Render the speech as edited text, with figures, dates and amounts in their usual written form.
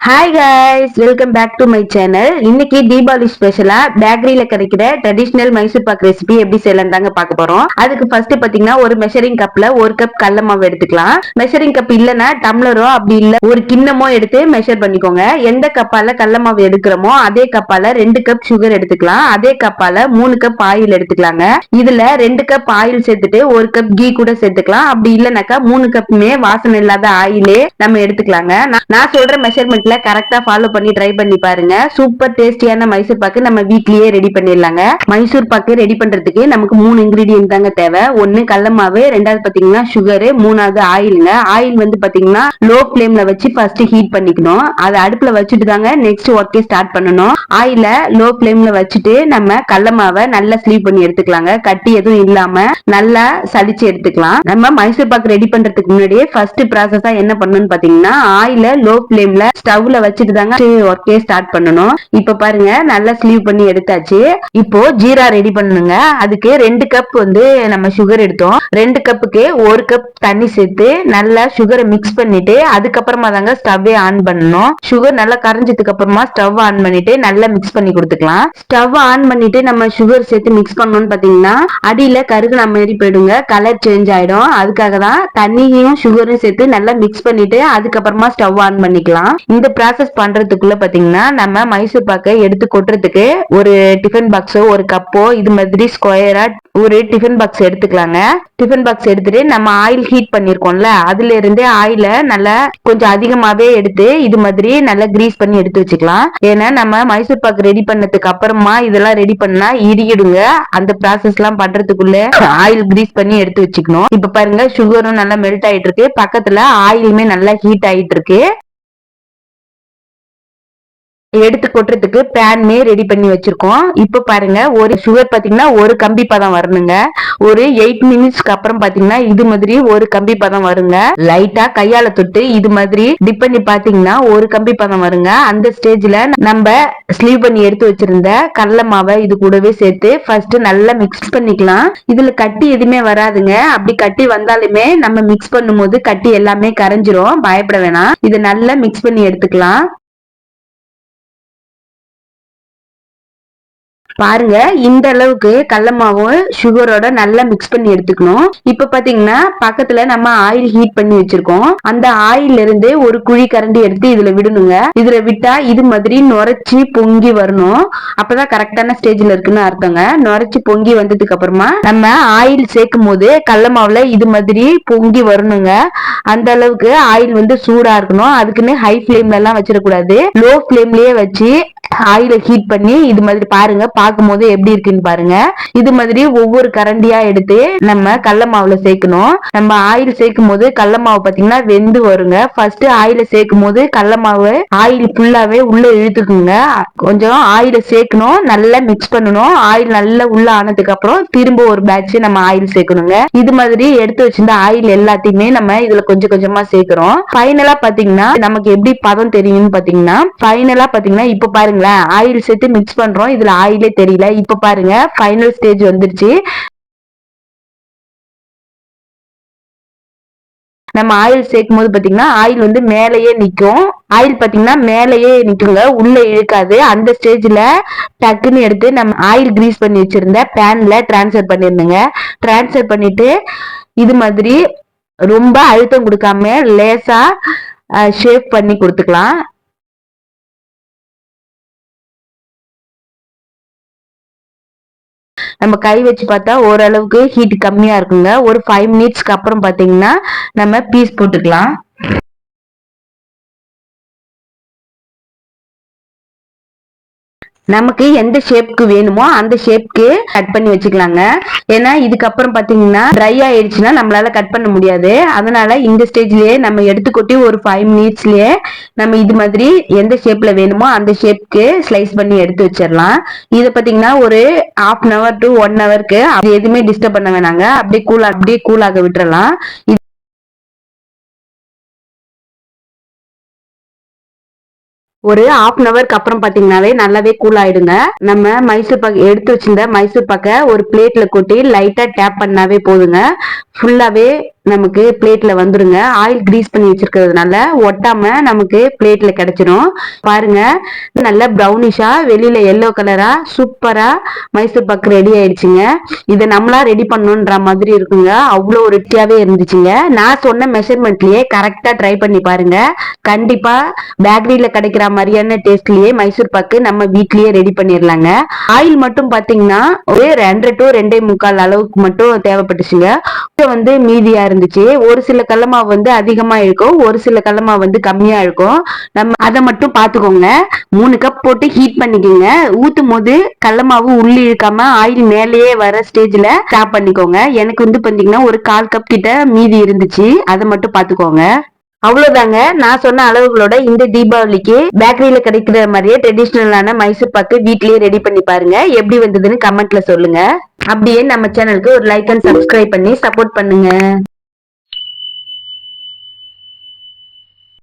Hi guys, welcome back to my channel. இன்னைக்கு தீபாவளி ஸ்பெஷலா பேக்கரியில கிடைக்கிற ட்ரெடிஷனல் மைசூர் பாக் ரெசிபி எப்படி செய்யலாம் தாங்க பார்க்க போறோம். அதுக்கு ஃபர்ஸ்ட் பாத்தீங்கன்னா ஒரு மெஷரிங் கப்ல ஒரு கப் கடல மாவு எடுத்துக்கலாம். மெஷரிங் கப் இல்லனா டம்ளரோ அப்படி இல்ல ஒரு கிண்ணமோ எடுத்து மெஷர் பண்ணிக்கோங்க. எந்த கப்பால கடல மாவு எடுக்கிறோமோ அதே கப்பால 2 கப் சுகர் எடுத்துக்கலாம். அதே கப்பால 3 கப் ஆயில் எடுத்துக்கலாங்க. இதுல 2 கப் ஆயில் சேர்த்துட்டு 1 கப் கீ கூட சேர்த்துக்கலாம். அப்படி இல்லனாக்கா 3 கப்புமே வாசனை இல்லாத ஆயிலே நம்ம எடுத்துக்கலாங்க. நான் சொல்ற மெஷர்மெண்ட் கரெக்டா ஃபாலோ பண்ணி ட்ரை பண்ணி பாருங்க. சூப்பர் டேஸ்டியான மைசூர் பாக்கு நம்ம வீட்லயே ரெடி பண்ணிடலாங்க. மைசூர் பாக்கு ரெடி பண்றதுக்கு நமக்கு 3 இன்கிரீடியன்ட் தாங்க தேவை. ஒன்னு கடல மாவு, ரெண்டாவது பாத்தீங்கன்னா சுகர், மூணாவது ஆயிலுங்க. ஆயில் வந்து பாத்தீங்கன்னா லோ ஃபிளேம்ல வச்சு ஃபர்ஸ்ட் ஹீட் பண்ணிக்கணும். அதை அடுப்புல வச்சுட்டு தாங்க நெக்ஸ்ட் ஒர்க்கே ஸ்டார்ட் பண்ணணும். ஆயில லோ ஃபிளேம்ல வச்சுட்டு நம்ம கடல மாவை நல்லா ஸ்லீவ் பண்ணி எடுத்துக்கலாங்க. கட்டி எதுவும் இல்லாம நல்லா சலிச்சு எடுத்துக்கலாம். நம்ம மைசூர் பாக்கு ரெடி பண்றதுக்கு முன்னாடியே ஃபர்ஸ்ட் ப்ராசஸா என்ன பண்ணணும்னு பாத்தீங்கன்னா ஆயில லோ ஃபிளேம்ல ஸ்டவ்ல வச்சுட்டு தாங்க ஒர்க்கே ஸ்டார்ட் பண்ணணும். இப்ப பாருங்க நல்லா ஸ்லீவ் பண்ணி எடுத்தாச்சு. இப்போ ஜீரா ரெடி பண்ணணுங்க. அதுக்கு 2 கப் வந்து நம்ம சுகர் எடுத்தோம். 2 கப்புக்கு 1 கப் தண்ணி சேர்த்து நல்லா சுகரை மிக்ஸ் பண்ணிட்டு அதுக்கப்புறமா தாங்க ஸ்டவ்வே ஆன் பண்ணணும். சுகர் நல்லா கரைஞ்சதுக்கு அப்புறமா ஸ்டவ் ஆன் பண்ணிட்டு நல்லா மிக்ஸ் பண்ணி கொடுத்துக்கலாம். ஸ்டவ் ஆன் பண்ணிட்டு நம்ம சுகர் சேர்த்து மிக்ஸ் பண்ணணும்னு பாத்தீங்கன்னா அடியில கருகுன மாதிரி போயிடுங்க, கலர் சேஞ்ச் ஆயிடும். அதுக்காக தான் தண்ணியும் சுகரும் சேர்த்து நல்லா மிக்ஸ் பண்ணிட்டு அதுக்கப்புறமா ஸ்டவ் ஆன் பண்ணிக்கலாம். இந்த ப்ராசஸ் பண்றதுக்குள்ள பாத்தீங்கன்னா நம்ம மைசூர் பாக்கை எடுத்து கொட்டுறதுக்கு ஒரு டிஃபன் பாக்ஸோ ஒரு கப்போ இது மாதிரி ஸ்கொயரா ஒரு டிஃபன் பாக்ஸ் எடுத்துக்கலாங்க. டிஃபன் பாக்ஸ் எடுத்துட்டு நம்ம ஆயில் ஹீட் பண்ணிருக்கோம்ல அதுல இருந்து ஆயில நல்லா கொஞ்சம் அதிகமாவே எடுத்து இது மாதிரி நல்லா கிரீஸ் பண்ணி எடுத்து வச்சுக்கலாம். ஏன்னா நம்ம மைசூர் பாக்கு ரெடி பண்ணதுக்கு அப்புறமா இதெல்லாம் ரெடி பண்ணா இறுகிடுங்க. அந்த ப்ராசஸ் எல்லாம் பண்றதுக்குள்ள ஆயில் கிரீஸ் பண்ணி எடுத்து வச்சுக்கணும். இப்ப பாருங்க சுகரும் நல்லா மெல்ட் ஆயிட்டு இருக்கு, பக்கத்துல ஆயிலுமே நல்லா ஹீட் ஆயிட்டு இருக்கு. எடுத்து கொட்டுறதுக்கு பேன்மே ரெடி பண்ணி வச்சிருக்கோம். இப்ப பாருங்க ஒரு சுகர் பாத்தீங்கன்னா ஒரு கம்பி பதம் வரணுங்க. ஒரு 8 மினிட்ஸ்க்கு அப்புறம் பாத்தீங்கன்னா இது மாதிரி ஒரு கம்பி பதம் வருங்க. லைட்டா கையால தொட்டு இது மாதிரி டிப் பண்ணி பாத்தீங்கன்னா ஒரு கம்பி பதம் வருங்க. அந்த ஸ்டேஜ்ல நம்ம ஸ்லீவ் பண்ணி எடுத்து வச்சிருந்த கடலை மாவை இது கூடவே சேர்த்து ஃபர்ஸ்ட் நல்லா மிக்ஸ் பண்ணிக்கலாம். இதுல கட்டி எதுவுமே வராதுங்க. அப்படி கட்டி வந்தாலுமே நம்ம மிக்ஸ் பண்ணும் போது கட்டி எல்லாமே கரைஞ்சிரும், பயப்பட வேணாம். இதை நல்லா மிக்ஸ் பண்ணி எடுத்துக்கலாம். பாருங்க இந்த அளவுக்கு கடல மாவும் சுகரோட நல்லா மிக்ஸ் பண்ணி எடுத்துக்கணும். இப்ப பாத்தீங்கன்னா பக்கத்துல நம்ம ஆயில் ஹீட் பண்ணி வச்சிருக்கோம். அந்த ஆயில் இருந்து ஒரு குழி கரண்டி எடுத்து இதுல விடணுங்க. இதுல விட்டா இது மாதிரி நுரைச்சி பொங்கி வரணும். அப்பதான் கரெக்டான ஸ்டேஜ்ல இருக்குன்னு அர்த்தங்க. நுரைச்சி பொங்கி வந்ததுக்கு அப்புறமா நம்ம ஆயில் சேர்க்கும் போது கடல மாவுல இது மாதிரி பொங்கி வரணுங்க. அந்த அளவுக்கு ஆயில் வந்து சூடா இருக்கணும். அதுக்குன்னு ஹை ஃபிளேம்ல எல்லாம் வச்சிடக்கூடாது. லோ ஃபிளேம்லயே வச்சு ஆயில ஹீட் பண்ணி இது மாதிரி பாருங்க, பார்க்கும் போது எப்படி இருக்குன்னு பாருங்க. இது மாதிரி ஒவ்வொரு கரண்டியா எடுத்து நம்ம கடல மாவுல சேர்க்கணும். நம்ம ஆயில் சேர்க்கும் போது கடல மாவு பாத்தீங்கன்னா வெந்து வருங்க. ஃபர்ஸ்ட் ஆயில சேர்க்கும் போது கடல மாவு ஆயில் ஃபுல்லாவே உள்ள இழுத்துக்குங்க. கொஞ்சம் ஆயில சேர்க்கணும், நல்லா மிக்ஸ் பண்ணணும். ஆயில் நல்லா உள்ள ஆனதுக்கு அப்புறம் திரும்ப ஒரு பேட்ச் நம்ம ஆயில் சேர்க்கணுங்க. இது மாதிரி எடுத்து வச்சிருந்த ஆயில் எல்லாத்தையுமே நம்ம இதுல கொஞ்சம் கொஞ்சமா சேர்க்கிறோம். ஃபைனலா பாத்தீங்கன்னா நமக்கு எப்படி பதம் தெரியும்னு பாத்தீங்கன்னா ஃபைனலா பாத்தீங்கன்னா இப்ப பாருங்களேன் ஆயில் சேர்த்து மிக்ஸ் பண்றோம். இதுல ஆயிலே தெரியல. இப்ப பாருங்க ஃபைனல் ஸ்டேஜ் வந்துருச்சு. நம்ம ஆயில் சேர்க்கும் போது பாத்தீங்கன்னா ஆயில் வந்து மேலேயே நிக்கும். ஆயில் பாத்தீங்கன்னா மேலேயே நிக்குங்க, உள்ள இழுக்காது. அந்த ஸ்டேஜ்ல டக்குன்னு எடுத்து நம்ம ஆயில் கிரீஸ் பண்ணி வச்சிருந்த பேன்ல டிரான்ஸ்ஃபர் பண்ணிருந்தேங்க. டிரான்ஸ்ஃபர் பண்ணிட்டு இது மாதிரி ரொம்ப அழுத்தம் கொடுக்காம லேசா ஷேப் பண்ணி கொடுத்துக்கலாம். நம்ம கை வச்சு பார்த்தா ஓரளவுக்கு ஹீட் கம்மியா இருக்குங்க. ஒரு 5 மினிட்ஸ்க்கு அப்புறம் பாத்தீங்கன்னா நம்ம பீஸ் போட்டுக்கலாம். நமக்கு எந்த ஷேப்க்கு வேணுமோ அந்த ஷேப்க்கு கட் பண்ணி வச்சுக்கலாங்க. ஏன்னா இதுக்கப்புறம் பாத்தீங்கன்னா ட்ரை ஆயிடுச்சுன்னா நம்மளால கட் பண்ண முடியாது. அதனால இந்த ஸ்டேஜ்லயே நம்ம எடுத்து கொட்டி ஒரு 5 மினிட்ஸ்லயே நம்ம இது மாதிரி எந்த ஷேப்ல வேணுமோ அந்த ஷேப்க்கு ஸ்லைஸ் பண்ணி எடுத்து வச்சிடலாம். இதை பாத்தீங்கன்னா ஒரு 1/2 hour to 1 hourக்கு அது எதுவுமே டிஸ்டர்ப் பண்ண வேணாங்க. அப்படியே கூலாக விட்டுறலாம். ஒரு 1/2 hourக்கு அப்புறம் பாத்தீங்கன்னாவே நல்லாவே கூல் ஆயிடுங்க. நம்ம மைசூர் பாக்கு எடுத்து வச்சிருந்த மைசூர் பாக்க ஒரு பிளேட்ல கொட்டி லைட்டா டேப் பண்ணாவே போதுங்க. ஃபுல்லாவே நமக்கு பிளேட்ல வந்துருங்க. ஆயில் கிரீஸ் பண்ணி வச்சிருக்கிறதுனால ஒட்டாம நமக்கு பிளேட்ல கிடைச்சிடும். பாருங்க, நல்ல ப்ரௌனிஷா வெளியில எல்லோ கலரா சூப்பரா மைசூர் பாக்கு ரெடி ஆயிடுச்சுங்க. இதை நம்மளா ரெடி பண்ணணும்ன்ற மாதிரி இருக்குங்க. அவ்வளோ ஒரு ருசியாவே இருந்துச்சுங்க. நான் சொன்ன மெஷர்மெண்ட்லயே கரெக்டா ட்ரை பண்ணி பாருங்க. கண்டிப்பா பேக்கரியில கிடைக்கிற மாதிரியான டேஸ்ட்லயே மைசூர் பாக்கு நம்ம வீட்லயே ரெடி பண்ணிடலாங்க. ஆயில் மட்டும் பாத்தீங்கன்னா ஒரு 2 to 2.25 அளவுக்கு மட்டும் தேவைப்பட்டுச்சுங்க. மீதியா இருந்துச்சு. ஒரு சில கடல மாவு அதிகமா இருக்கும், ஒரு சில கடல மாவு கம்மியா இருக்கும். நம்ம அதை மட்டும் பாத்துக்கோங்க. 3 கப் போட்டு ஹீட் பண்ணிக்கோங்க. ஊத்தும் போது கடல மாவு உள்ளி இழுக்காம ஆயில் மேலேயே வர ஸ்டேஜ்ல ஸ்டாப் பண்ணிக்கோங்க. எனக்கு பாத்தீங்கன்னா ஒரு 1/4 கப் கிட்ட மீதி இருந்துச்சு. அதை மட்டும் பாத்துக்கோங்க. அவ்வளவுதாங்க. நான் சொன்ன அளவுகளோட இந்த தீபாவளிக்கு பேக்கரியில கிடைக்கிற மாதிரியே ட்ரெடிஷனலான மைசூர் பாக்கு வீட்லயே ரெடி பண்ணி பாருங்க. எப்படி வந்ததுன்னு கமெண்ட்ல சொல்லுங்க. அப்படியே நம்ம சேனலுக்கு ஒரு லைக் அண்ட் சப்ஸ்கிரைப் பண்ணி சப்போர்ட் பண்ணுங்க.